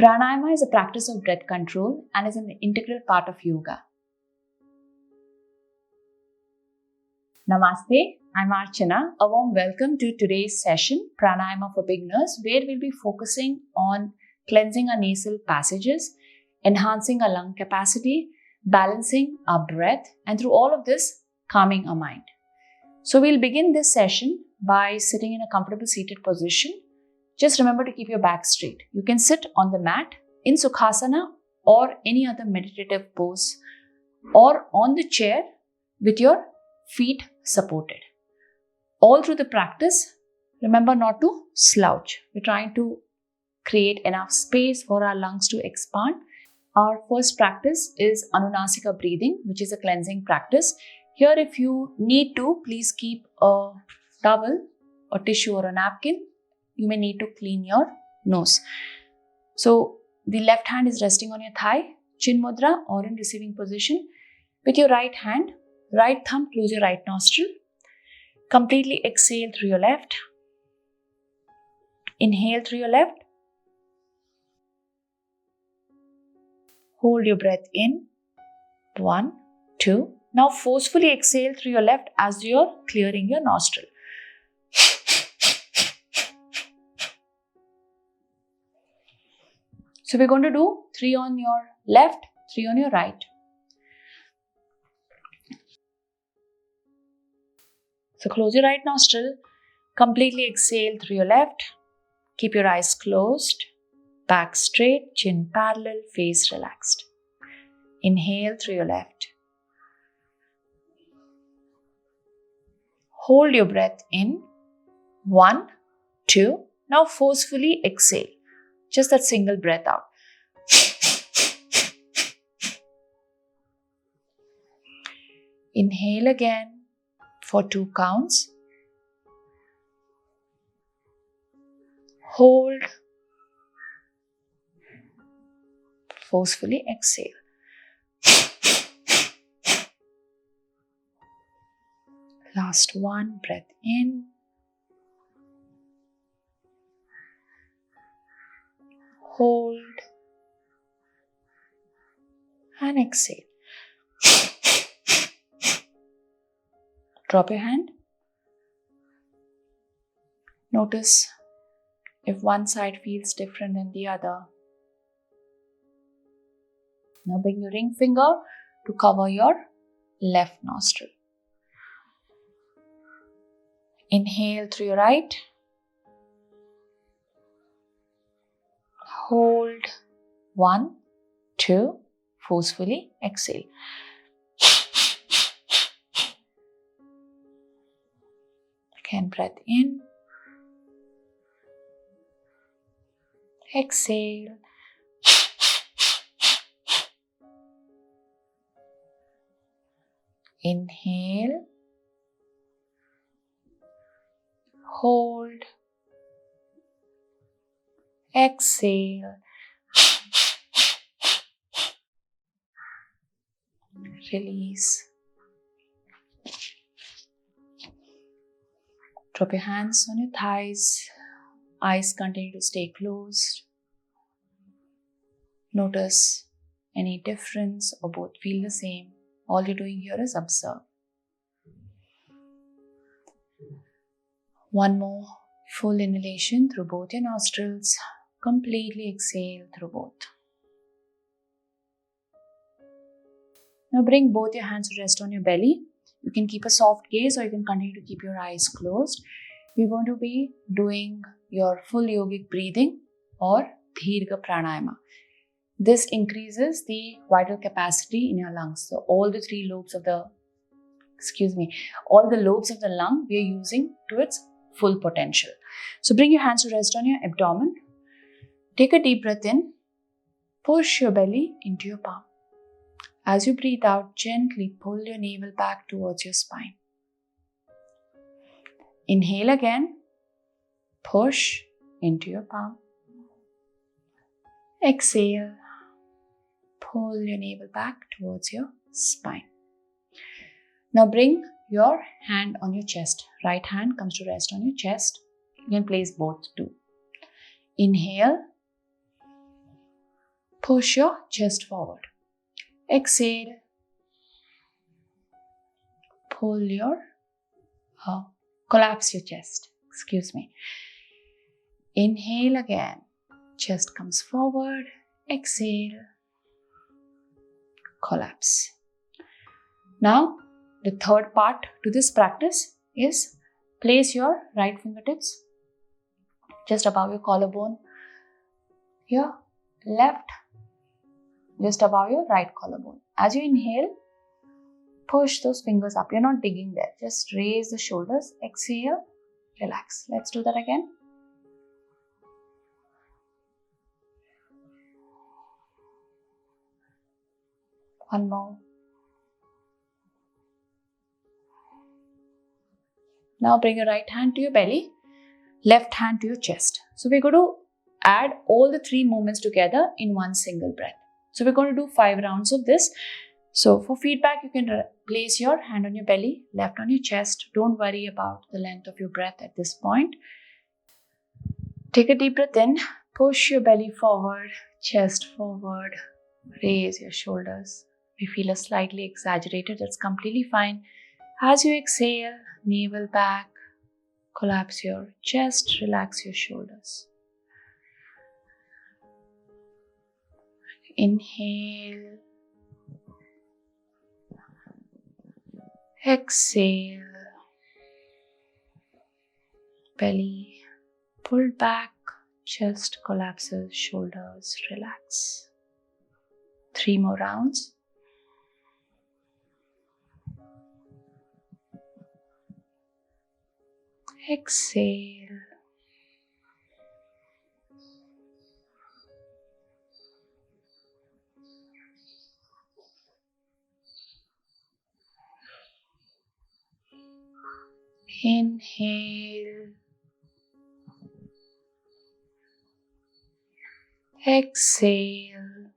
Pranayama is a practice of breath control and is an integral part of yoga. Namaste, I'm Archana. A warm welcome to today's session, Pranayama for Beginners, where we'll be focusing on cleansing our nasal passages, enhancing our lung capacity, balancing our breath, and through all of this, calming our mind. So we'll begin this session by sitting in a comfortable seated position. Just remember to keep your back straight. You can sit on the mat in Sukhasana or any other meditative pose, or on the chair with your feet supported. All through the practice, remember not to slouch. We're trying to create enough space for our lungs to expand. Our first practice is Anunasika breathing, which is a cleansing practice. Here, if you need to, please keep a towel or tissue or a napkin. You may need to clean your nose. So, the left hand is resting on your thigh, chin mudra or in receiving position. With your right hand, right thumb, close your right nostril. Completely exhale through your left. Inhale through your left. Hold your breath in. 1, 2. Now forcefully exhale through your left as you're clearing your nostril. So we're going to do 3 on your left, 3 on your right. So close your right nostril, completely exhale through your left. Keep your eyes closed, back straight, chin parallel, face relaxed. Inhale through your left. Hold your breath in. 1, 2. Now forcefully exhale. Just that single breath out. Inhale again for 2 counts. Hold. Forcefully exhale. Last one, breath in. Hold. And exhale. Drop your hand. Notice if one side feels different than the other. Now bring your ring finger to cover your left nostril. Inhale through your right. Hold. 1, 2. Forcefully exhale. Again, breath in. Exhale. Inhale. Hold. Exhale. Release. Drop your hands on your thighs. Eyes continue to stay closed. Notice any difference or both feel the same. All you're doing here is observe. One more full inhalation through both your nostrils. Completely exhale through both. Now bring both your hands to rest on your belly. You can keep a soft gaze or you can continue to keep your eyes closed. We're going to be doing your full yogic breathing or Dirga Pranayama. This increases the vital capacity in your lungs. So all the lobes of the lung we are using to its full potential. So bring your hands to rest on your abdomen. Take a deep breath in. Push your belly into your palm. As you breathe out, gently pull your navel back towards your spine. Inhale again. Push into your palm. Exhale. Pull your navel back towards your spine. Now bring your hand on your chest. Right hand comes to rest on your chest. You can place both too. Inhale. Push your chest forward. Exhale. Collapse your chest. Excuse me. Inhale again. Chest comes forward. Exhale. Collapse. Now, the third part to this practice is place your right fingertips just above your collarbone. Here, left just above your right collarbone. As you inhale, push those fingers up. You're not digging there. Just raise the shoulders. Exhale. Relax. Let's do that again. One more. Now bring your right hand to your belly, left hand to your chest. So we're going to add all the three movements together in one single breath. So we're going to do 5 rounds of this. So for feedback, you can place your hand on your belly, left on your chest. Don't worry about the length of your breath at this point. Take a deep breath in, push your belly forward, chest forward, raise your shoulders. We feel a slightly exaggerated, that's completely fine. As you exhale, navel back, collapse your chest, relax your shoulders. Inhale. Exhale. Belly pulled back, chest collapses, shoulders relax. 3 more rounds. Exhale. Inhale. Exhale.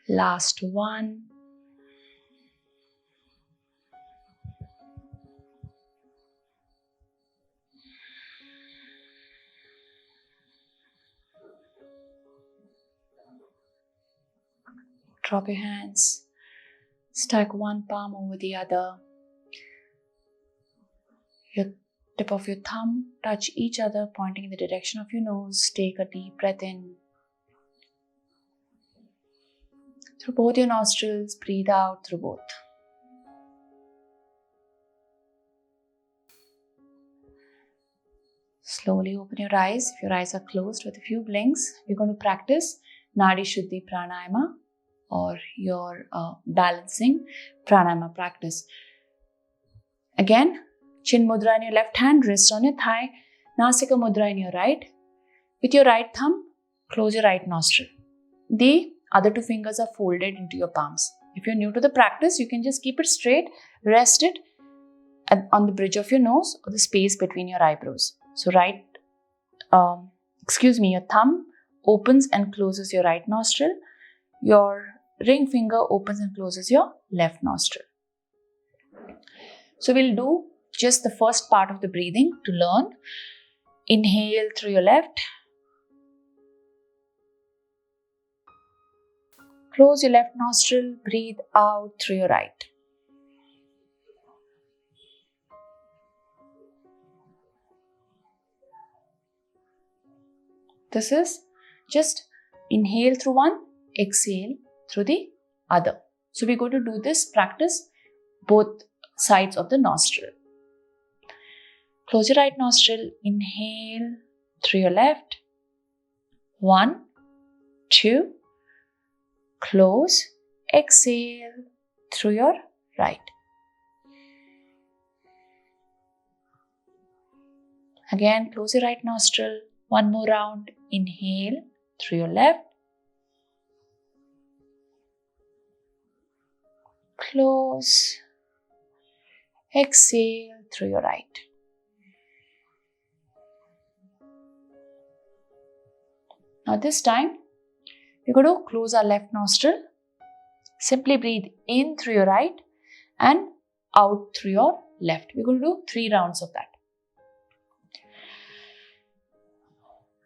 Last one. Drop your hands. Stack one palm over the other. Your tip of your thumb touch each other, pointing in the direction of your nose. Take a deep breath in. Through both your nostrils, breathe out through both. Slowly open your eyes. If your eyes are closed with a few blinks, you're going to practice Nadi Shuddhi Pranayama or your balancing Pranayama practice. Again, Chin Mudra in your left hand, wrist on your thigh, Nasika Mudra in your right. With your right thumb, close your right nostril. The other 2 fingers are folded into your palms. If you're new to the practice, you can just keep it straight, rest it on the bridge of your nose or the space between your eyebrows. So your thumb opens and closes your right nostril. Your ring finger opens and closes your left nostril. So we'll do just the first part of the breathing to learn. Inhale through your left. Close your left nostril, breathe out through your right. This is just inhale through one, exhale through the other. So we're going to do this practice both sides of the nostril. Close your right nostril, inhale through your left. 1, 2. Close, exhale through your right. Again, close your right nostril. 1 more round. Inhale through your left. Close, exhale through your right. Now this time, we're going to close our left nostril. Simply breathe in through your right and out through your left. We're going to do 3 rounds of that.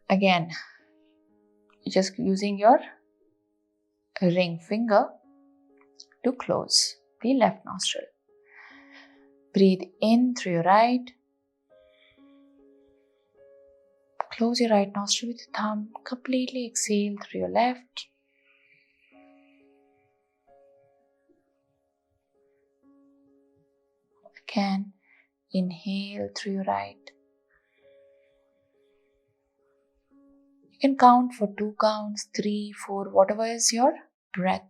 Again, just using your ring finger to close the left nostril. Breathe in through your right. Close your right nostril with your thumb. Completely exhale through your left. Again, inhale through your right. You can count for 2 counts, 3, 4, whatever is your breath,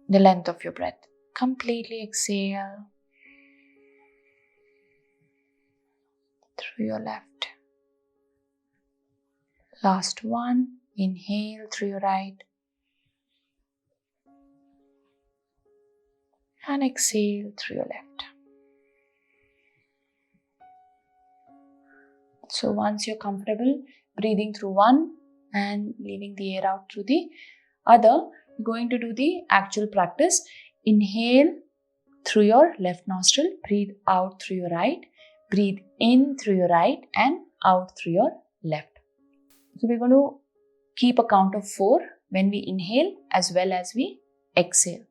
the length of your breath. Completely exhale through your left. Last one, inhale through your right. And exhale through your left. So once you're comfortable breathing through one and leaving the air out through the other, you're going to do the actual practice. Inhale through your left nostril, breathe out through your right, breathe in through your right and out through your left. So we're going to keep a count of 4 when we inhale as well as we exhale.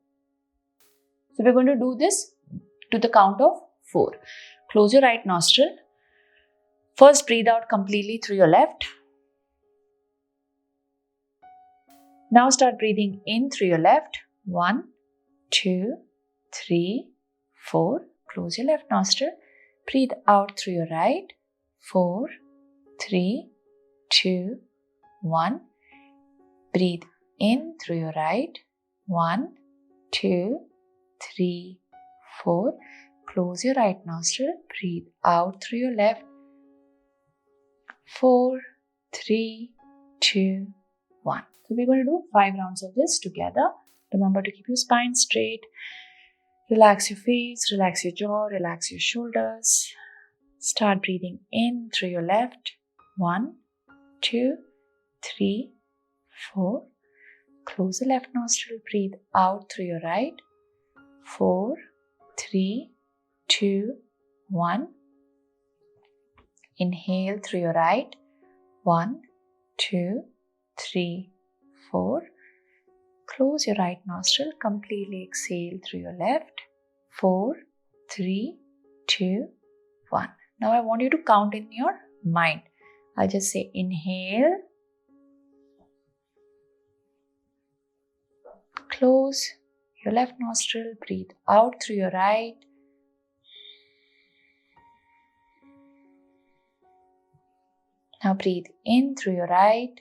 So we're going to do this to the count of 4. Close your right nostril. First, breathe out completely through your left. Now start breathing in through your left. 1, 2, 3, 4. Close your left nostril. Breathe out through your right. 4, 3, 2, 1. Breathe in through your right. 1, 2, 3, 4. Close your right nostril. Breathe out through your left. 4, 3, 2, 1. So we're going to do 5 rounds of this together. Remember to keep your spine straight. Relax your face, relax your jaw, relax your shoulders. Start breathing in through your left. 1, 2, 3, 4. Close the left nostril. Breathe out through your right. 4, 3, 2, 1. Inhale through your right. 1, 2, 3, 4. Close your right nostril. Completely exhale through your left. 4, 3, 2, 1. Now I want you to count in your mind. I'll just say inhale. Close your left nostril. Breathe out through your right. Now breathe in through your right.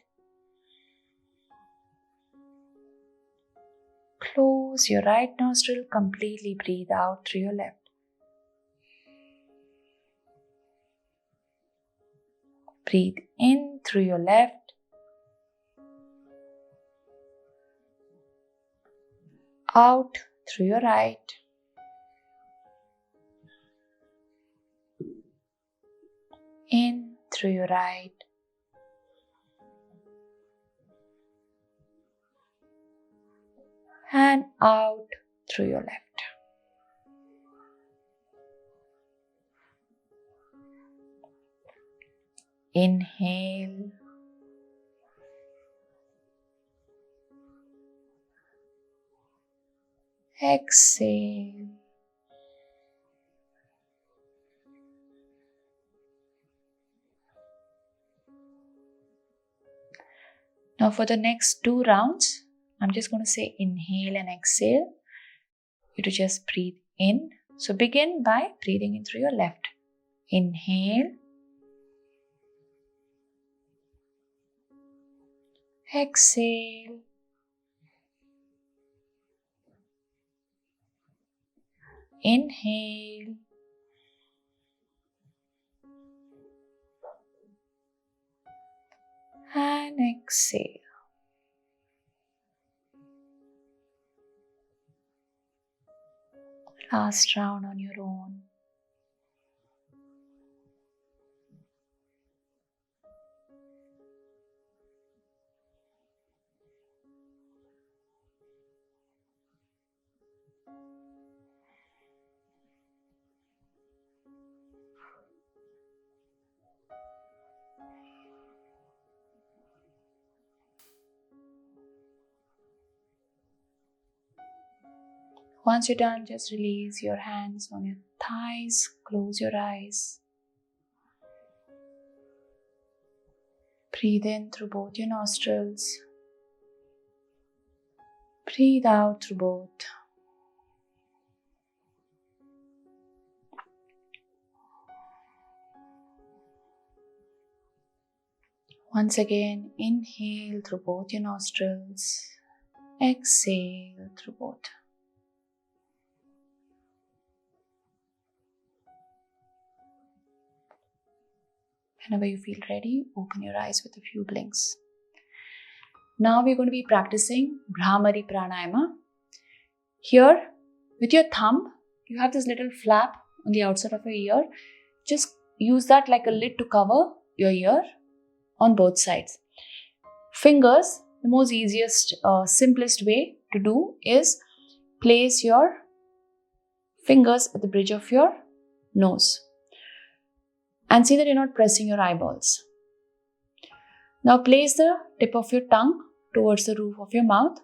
Close your right nostril. Completely breathe out through your left. Breathe in through your left. Out through your right. In through your right. And out through your left. Inhale. Exhale. Now for the next 2 rounds, I'm just going to say inhale and exhale. You to just breathe in. So begin by breathing in through your left. Inhale. Exhale. Inhale. And exhale. Last round on your own. Once you're done, just release your hands on your thighs, close your eyes. Breathe in through both your nostrils. Breathe out through both. Once again, inhale through both your nostrils. Exhale through both. Whenever you feel ready, open your eyes with a few blinks. Now we're going to be practicing Bhramari Pranayama. Here, with your thumb, you have this little flap on the outside of your ear. Just use that like a lid to cover your ear on both sides. Fingers, the most easiest, simplest way to do is place your fingers at the bridge of your nose. And see that you're not pressing your eyeballs. Now place the tip of your tongue towards the roof of your mouth.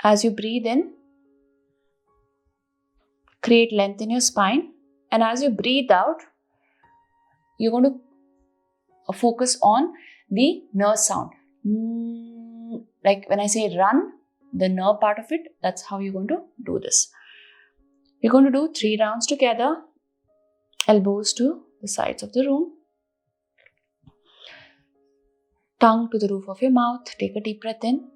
As you breathe in, create length in your spine. And as you breathe out, you're going to focus on the ner sound. Like when I say run, the ner part of it, that's how you're going to do this. We're going to do 3 rounds together. Elbows to the sides of the room. Tongue to the roof of your mouth. Take a deep breath in.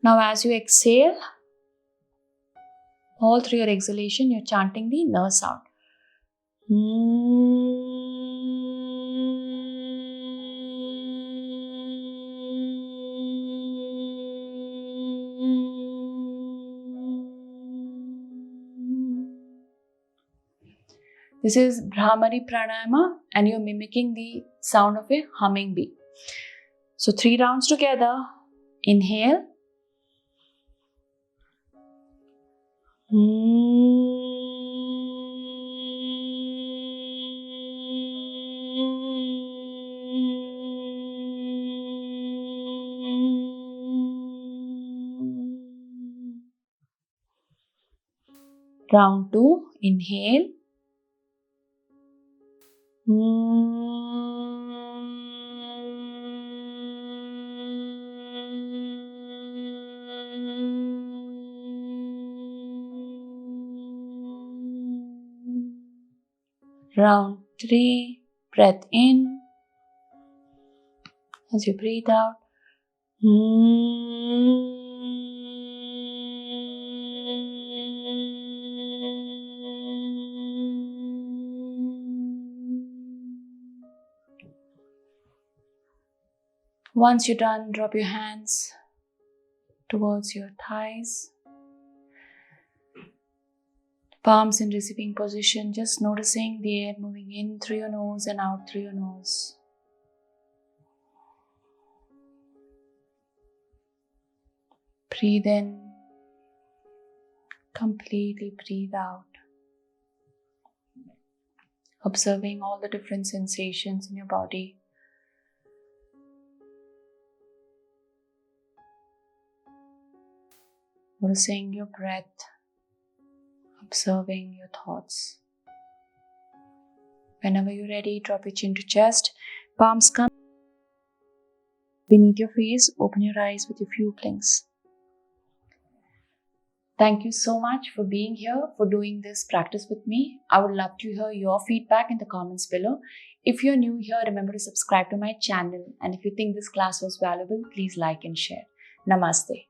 Now as you exhale, all through your exhalation, you're chanting the ner sound. This is Bhramari Pranayama and you're mimicking the sound of a humming bee. So 3 rounds together. Inhale. Round 2. Inhale. Round 3, breath in. As you breathe out. Once you're done, drop your hands towards your thighs. Palms in receiving position, just noticing the air moving in through your nose and out through your nose. Breathe in, completely breathe out. Observing all the different sensations in your body. Noticing your breath, observing your thoughts. Whenever you're ready, drop your chin to chest. Palms come beneath your face. Open your eyes with a few blinks. Thank you so much for being here, for doing this practice with me. I would love to hear your feedback in the comments below. If you're new here, remember to subscribe to my channel. And if you think this class was valuable, please like and share. Namaste.